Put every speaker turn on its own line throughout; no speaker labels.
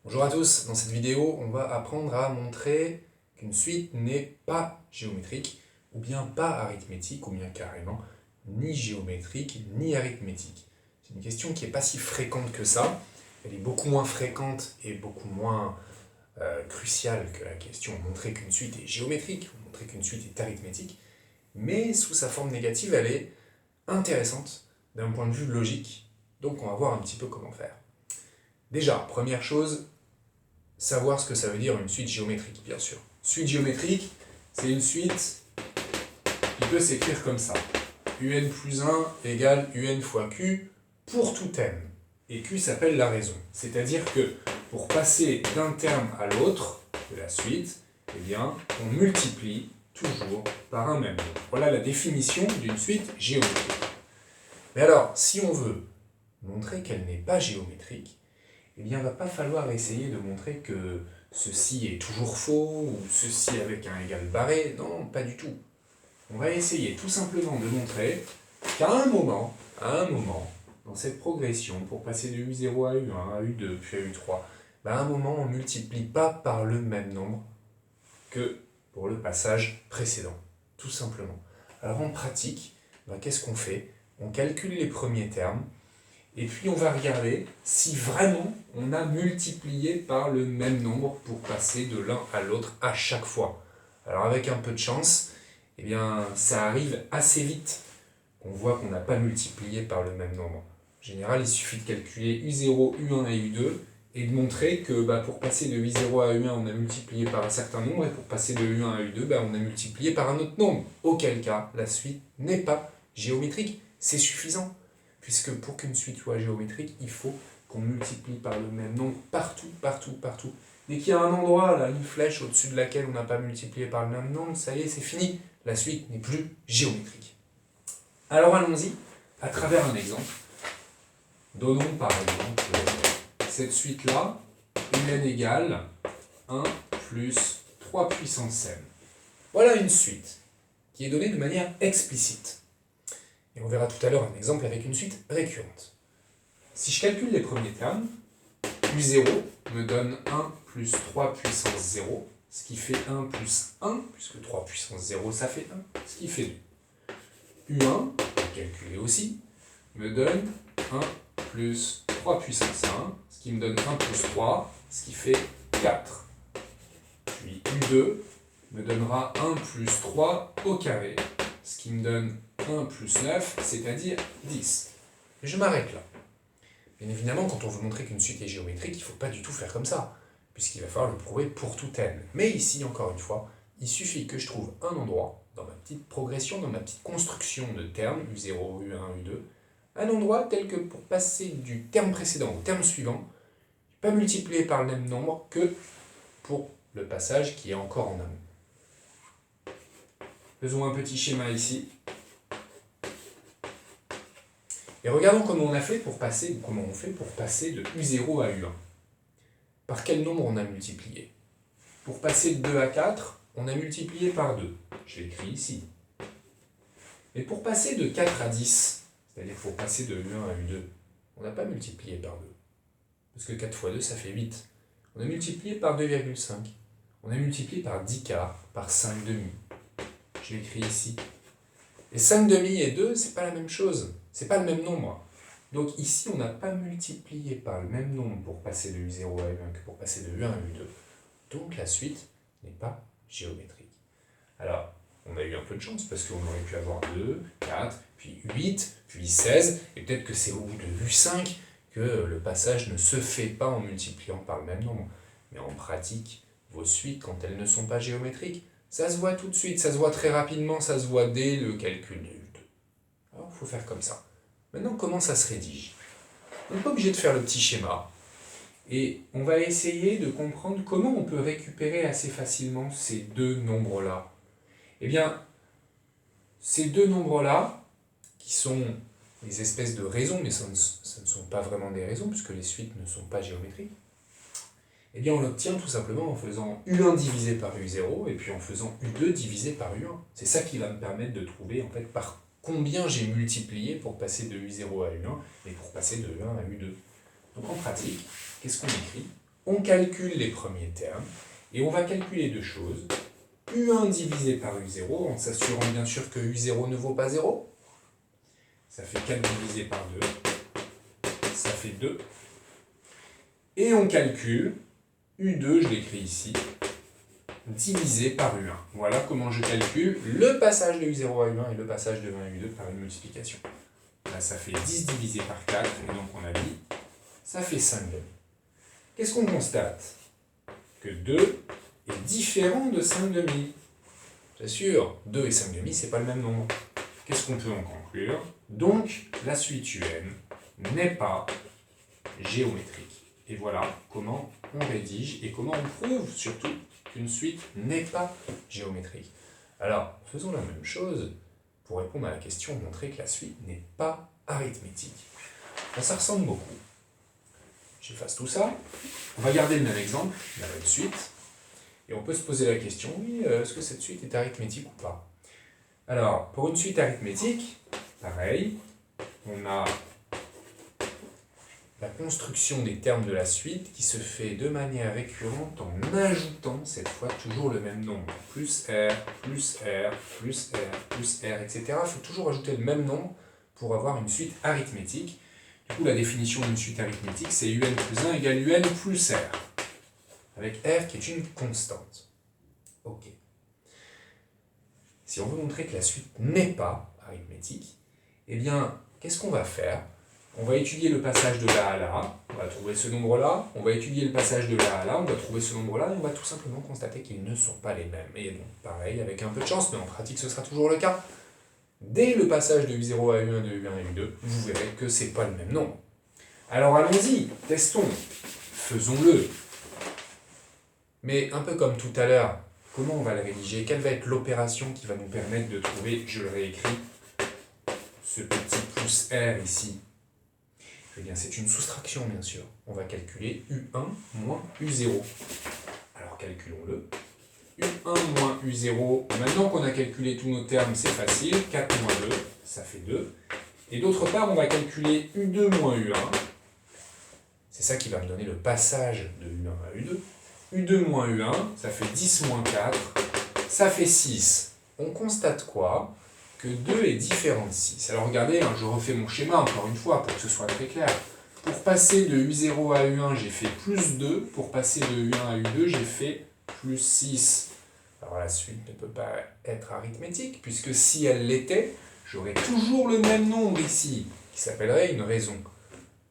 Bonjour à tous, dans cette vidéo on va apprendre à montrer qu'une suite n'est pas géométrique ou bien pas arithmétique ou bien carrément ni géométrique ni arithmétique. C'est une question qui n'est pas si fréquente que ça, elle est beaucoup moins fréquente et beaucoup moins cruciale que la question montrer qu'une suite est géométrique ou montrer qu'une suite est arithmétique, mais sous sa forme négative elle est intéressante d'un point de vue logique, donc on va voir un petit peu comment faire. Déjà, première chose, savoir ce que ça veut dire une suite géométrique, bien sûr. Suite géométrique, c'est une suite qui peut s'écrire comme ça. Un plus 1 égale un fois q pour tout n. Et q s'appelle la raison. C'est-à-dire que pour passer d'un terme à l'autre de la suite, eh bien, on multiplie toujours par un même nombre. Voilà la définition d'une suite géométrique. Mais alors, si on veut montrer qu'elle n'est pas géométrique, eh bien, il ne va pas falloir essayer de montrer que ceci est toujours faux, ou ceci avec un égal barré. Non, pas du tout. On va essayer tout simplement de montrer qu'à un moment, dans cette progression, pour passer de U0 à U1, à U2, puis à U3, à un moment, on ne multiplie pas par le même nombre que pour le passage précédent, tout simplement. Alors en pratique, qu'est-ce qu'on fait? On calcule les premiers termes, et puis on va regarder si vraiment on a multiplié par le même nombre pour passer de l'un à l'autre à chaque fois. Alors avec un peu de chance, eh bien, ça arrive assez vite qu'on voit qu'on n'a pas multiplié par le même nombre. En général, il suffit de calculer U0, U1 et U2 et de montrer que pour passer de U0 à U1, on a multiplié par un certain nombre, et pour passer de U1 à U2, on a multiplié par un autre nombre. Auquel cas, la suite n'est pas géométrique. C'est suffisant. Puisque pour qu'une suite soit géométrique, il faut qu'on multiplie par le même nombre partout, partout, partout. Dès qu'il y a un endroit, là, une flèche au-dessus de laquelle on n'a pas multiplié par le même nombre, ça y est, c'est fini. La suite n'est plus géométrique. Alors allons-y, à travers un exemple. Donnons par exemple cette suite-là, un égale 1 plus 3 puissance n. Voilà une suite qui est donnée de manière explicite. Et on verra tout à l'heure un exemple avec une suite récurrente. Si je calcule les premiers termes, U0 me donne 1 plus 3 puissance 0, ce qui fait 1 plus 1, puisque 3 puissance 0, ça fait 1, ce qui fait 2. U1, calculé aussi, me donne 1 plus 3 puissance 1, ce qui me donne 1 plus 3, ce qui fait 4. Puis U2 me donnera 1 plus 3 au carré, ce qui me donne 1 plus 9, c'est-à-dire 10. Et je m'arrête là. Bien évidemment, quand on veut montrer qu'une suite est géométrique, il ne faut pas du tout faire comme ça, puisqu'il va falloir le prouver pour tout n. Mais ici, encore une fois, il suffit que je trouve un endroit, dans ma petite progression, dans ma petite construction de termes, U0, U1, U2, un endroit tel que pour passer du terme précédent au terme suivant, je ne vais pas multiplier par le même nombre que pour le passage qui est encore en amont. Faisons un petit schéma ici. Et regardons comment on fait pour passer de U0 à U1. Par quel nombre on a multiplié? Pour passer de 2 à 4, on a multiplié par 2. Je l'écris ici. Mais pour passer de 4 à 10, c'est-à-dire pour passer de U1 à U2, on n'a pas multiplié par 2. Parce que 4 fois 2, ça fait 8. On a multiplié par 2,5. On a multiplié par 10 quarts, par 5 demi. Je l'écris ici. Et 5 demi et 2, c'est pas la même chose. C'est pas le même nombre. Donc ici, on n'a pas multiplié par le même nombre pour passer de U0 à U1 que pour passer de U1 à U2. Donc la suite n'est pas géométrique. Alors, on a eu un peu de chance parce qu'on aurait pu avoir 2, 4, puis 8, puis 16, et peut-être que c'est au bout de U5 que le passage ne se fait pas en multipliant par le même nombre. Mais en pratique, vos suites, quand elles ne sont pas géométriques, ça se voit tout de suite, ça se voit très rapidement, ça se voit dès le calcul de U2. Alors, il faut faire comme ça. Maintenant, comment ça se rédige? On n'est pas obligé de faire le petit schéma. Et on va essayer de comprendre comment on peut récupérer assez facilement ces deux nombres-là. Eh bien, ces deux nombres-là, qui sont des espèces de raisons, mais ça ne sont pas vraiment des raisons, puisque les suites ne sont pas géométriques, eh bien, on l'obtient tout simplement en faisant U1 divisé par U0, et puis en faisant U2 divisé par U1. C'est ça qui va me permettre de trouver, en fait, par combien j'ai multiplié pour passer de U0 à U1, et pour passer de U1 à U2. Donc en pratique, qu'est-ce qu'on écrit? On calcule les premiers termes, et on va calculer deux choses. U1 divisé par U0, en s'assurant bien sûr que U0 ne vaut pas 0. Ça fait 4 divisé par 2. Ça fait 2. Et on calcule U2, je l'écris ici, divisé par U1. Voilà comment je calcule le passage de U0 à U1 et le passage de 1 à U2 par une multiplication. Là, ça fait 10 divisé par 4, et donc on a dit, ça fait 5 demi. Qu'est-ce qu'on constate? Que 2 est différent de 5 demi. C'est sûr, 2 et 5 demi, c'est pas le même nombre. Qu'est-ce qu'on peut en conclure? Donc, la suite UN n'est pas géométrique. Et voilà comment on rédige et comment on prouve surtout qu'une suite n'est pas géométrique. Alors, faisons la même chose pour répondre à la question, montrer que la suite n'est pas arithmétique. Ça ressemble beaucoup. J'efface tout ça. On va garder le même exemple, la même suite. Et on peut se poser la question, oui, est-ce que cette suite est arithmétique ou pas? Alors, pour une suite arithmétique, pareil, on a la construction des termes de la suite qui se fait de manière récurrente en ajoutant cette fois toujours le même nombre. Plus R, plus R, plus R, plus R, etc. Il faut toujours ajouter le même nombre pour avoir une suite arithmétique. Du coup, la définition d'une suite arithmétique, c'est UN plus 1 égale UN plus R, avec R qui est une constante. Ok. Si on veut montrer que la suite n'est pas arithmétique, eh bien, qu'est-ce qu'on va faire? On va étudier le passage de là à là, on va trouver ce nombre-là, on va étudier le passage de là à là, on va trouver ce nombre-là, et on va tout simplement constater qu'ils ne sont pas les mêmes. Et donc, pareil, avec un peu de chance, mais en pratique ce sera toujours le cas, dès le passage de U0 à U1, de U1 à U2, vous verrez que ce n'est pas le même nombre. Alors allons-y, testons, faisons-le. Mais un peu comme tout à l'heure, comment on va le rédiger? Quelle va être l'opération qui va nous permettre de trouver, je le réécris, ce petit plus R ici? Eh bien, c'est une soustraction, bien sûr. On va calculer U1 moins U0. Alors, calculons-le. U1 moins U0, maintenant qu'on a calculé tous nos termes, c'est facile. 4 moins 2, ça fait 2. Et d'autre part, on va calculer U2 moins U1. C'est ça qui va me donner le passage de U1 à U2. U2 moins U1, ça fait 10 moins 4, ça fait 6. On constate quoi? Que 2 est différent de 6. Alors regardez, hein, je refais mon schéma encore une fois pour que ce soit très clair. Pour passer de U0 à U1, j'ai fait plus 2. Pour passer de U1 à U2, j'ai fait plus 6. Alors la suite ne peut pas être arithmétique, puisque si elle l'était, j'aurais toujours le même nombre ici, qui s'appellerait une raison.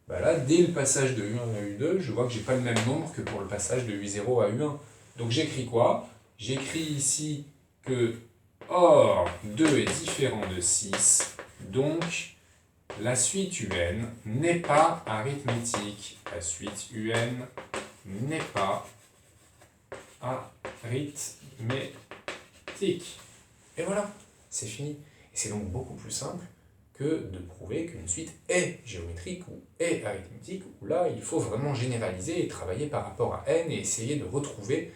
Bah là, dès le passage de U1 à U2, je vois que je n'ai pas le même nombre que pour le passage de U0 à U1. Donc j'écris quoi? J'écris ici que or 2 est différent de 6, donc la suite UN n'est pas arithmétique. La suite UN n'est pas arithmétique. Et voilà, c'est fini. Et c'est donc beaucoup plus simple que de prouver qu'une suite est géométrique ou est arithmétique, où là, il faut vraiment généraliser et travailler par rapport à n et essayer de retrouver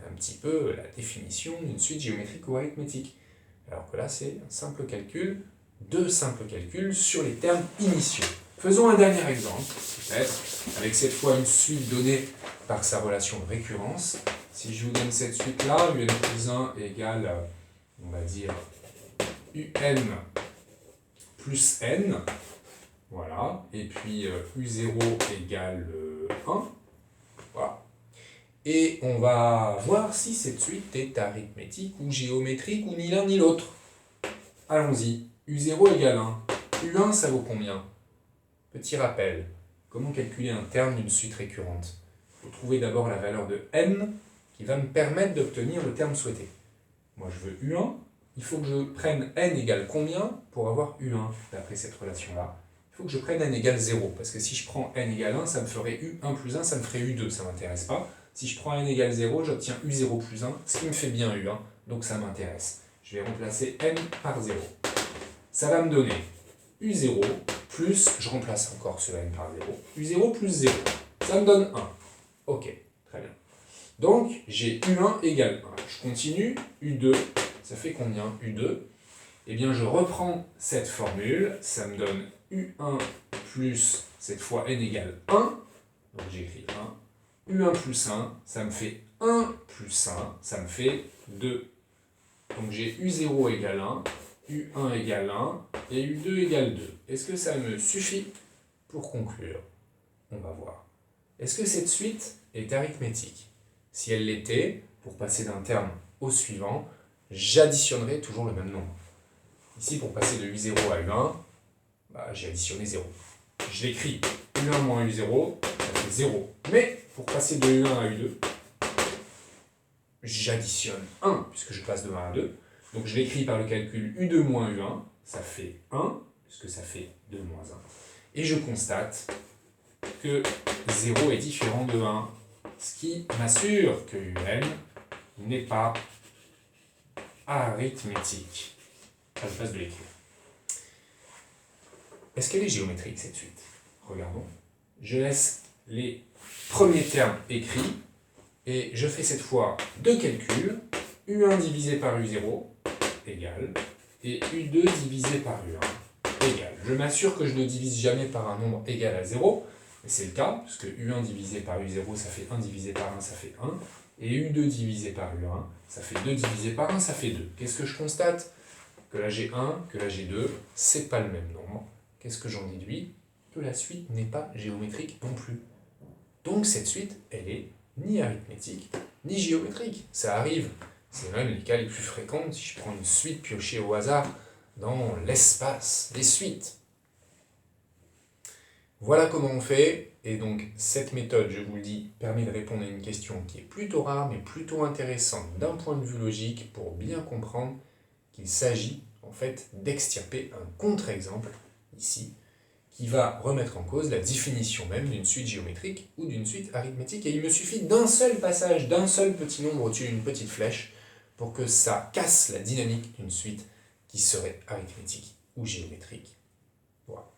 un petit peu la définition d'une suite géométrique ou arithmétique. Alors que là, c'est un simple calcul, deux simples calculs sur les termes initiaux. Faisons un dernier exemple, peut-être, avec cette fois une suite donnée par sa relation de récurrence. Si je vous donne cette suite-là, un plus 1 égale, on va dire, un plus n, voilà, et puis u0 égale 1, voilà. Et on va voir si cette suite est arithmétique ou géométrique ou ni l'un ni l'autre. Allons-y. U0 égale 1. U1, ça vaut combien? Petit rappel. Comment calculer un terme d'une suite récurrente? Il faut trouver d'abord la valeur de n qui va me permettre d'obtenir le terme souhaité. Moi, je veux U1. Il faut que je prenne n égale combien pour avoir U1, d'après cette relation-là? Il faut que je prenne n égale 0, parce que si je prends n égale 1, ça me ferait U1 plus 1, ça me ferait U2, ça ne m'intéresse pas. Si je prends n égale 0, j'obtiens U0 plus 1, ce qui me fait bien U1, donc ça m'intéresse. Je vais remplacer n par 0. Ça va me donner U0 plus, je remplace encore ce n par 0, U0 plus 0. Ça me donne 1. Ok, très bien. Donc, j'ai U1 égale 1. Je continue, U2, ça fait combien U2? Eh bien, je reprends cette formule, ça me donne U1 plus, cette fois n égale 1, donc j'écris 1, U1 plus 1, ça me fait 1 plus 1, ça me fait 2. Donc j'ai U0 égale 1, U1 égale 1 et U2 égale 2. Est-ce que ça me suffit pour conclure? On va voir. Est-ce que cette suite est arithmétique? Si elle l'était, pour passer d'un terme au suivant, j'additionnerai toujours le même nombre. Ici, pour passer de U0 à U1, j'ai additionné 0. Je l'écris U1 moins U0, ça fait 0. Mais pour passer de U1 à U2, j'additionne 1, puisque je passe de 1 à 2. Donc je l'écris par le calcul U2 moins U1, ça fait 1, puisque ça fait 2 moins 1. Et je constate que 0 est différent de 1, ce qui m'assure que UN n'est pas arithmétique. À la place de l'écrire. Est-ce qu'elle est géométrique, cette suite? Regardons. Je laisse les premiers termes écrits et je fais cette fois deux calculs. U1 divisé par U0 égale et U2 divisé par U1 égale. Je m'assure que je ne divise jamais par un nombre égal à 0, et c'est le cas, puisque U1 divisé par U0, ça fait 1 divisé par 1, ça fait 1, et U2 divisé par U1, ça fait 2 divisé par 1, ça fait 2. Qu'est-ce que je constate? Que là j'ai 1, que là j'ai 2, c'est pas le même nombre. Qu'est-ce que j'en déduis? Que la suite n'est pas géométrique non plus. Donc cette suite, elle est ni arithmétique, ni géométrique. Ça arrive. C'est même les cas les plus fréquents si je prends une suite piochée au hasard dans l'espace des suites. Voilà comment on fait. Et donc cette méthode, je vous le dis, permet de répondre à une question qui est plutôt rare, mais plutôt intéressante d'un point de vue logique pour bien comprendre qu'il s'agit en fait d'extirper un contre-exemple, ici, qui va remettre en cause la définition même d'une suite géométrique ou d'une suite arithmétique. Et il me suffit d'un seul passage, d'un seul petit nombre au-dessus d'une petite flèche pour que ça casse la dynamique d'une suite qui serait arithmétique ou géométrique. Voilà.